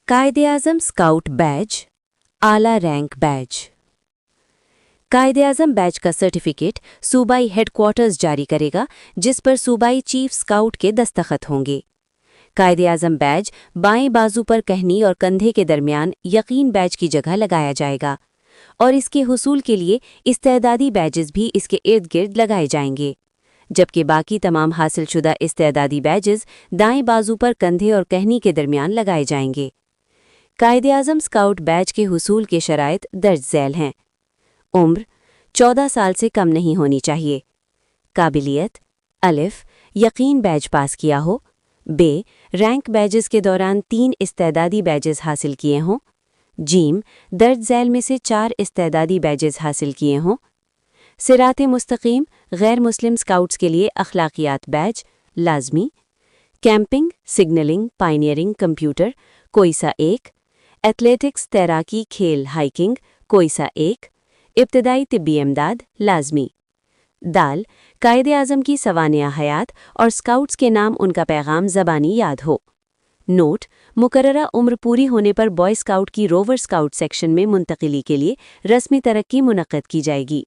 कायदे-आज़म scout Baij, आला rank Baij. कायदे-आज़म Baij का certificate सूबाई हेडक्वार्टर्स जारी करेगा, जिस पर सूबाई चीफ स्काउट के दस्तखत होंगे। कायदे-आज़म बैज बाएं बाजू पर कहनी और कंधे के दरमियान यकीन बैज की जगह लगाया जाएगा और इसके हुसूल के लिए इस्तेदादी बैजेस भी इसके इर्द गिर्द लगाए जाएंगे, जबकि बाकी तमाम हासिलशुदा इस्तेदादी बैजेस दाएं बाजू पर कंधे और कहनी के दरमियान लगाए जाएंगे। कायदे-आज़म स्काउट बैज के हुसूल के शराइत दर्ज झैल हैं। उम्र 14 साल से कम नहीं होनी चाहिए। काबिलियत अलिफ यकीन बैज पास किया हो, बे रैंक बैजेस के दौरान 3 इस्तेदादी बैजेस हासिल किए हों, जीम दर्ज झैल में से 4 इस्तेदादी बैजेस हासिल किए हों, सिराते मुस्तकीम गैर मुस्लिम स्काउट्स के लिए अखलाकियात बैज लाजमी, कैंपिंग सिग्नलिंग पायनियरिंग कंप्यूटर कोईसा 1, एथलेटिक्स तैराकी खेल हाइकिंग कोईसा 1, इब्तदाई तिब्बी इमदाद लाजमी। दाल कायदे-आज़म की सवानिया हयात और स्काउट्स के नाम उनका पैगाम ज़बानी याद हो। नोट मुकर्ररा उम्र पूरी होने पर बॉय स्काउट की रोवर स्काउट सेक्शन में मुंतकिली के लिए रस्मी तरक्की मुनक्कद की जाएगी।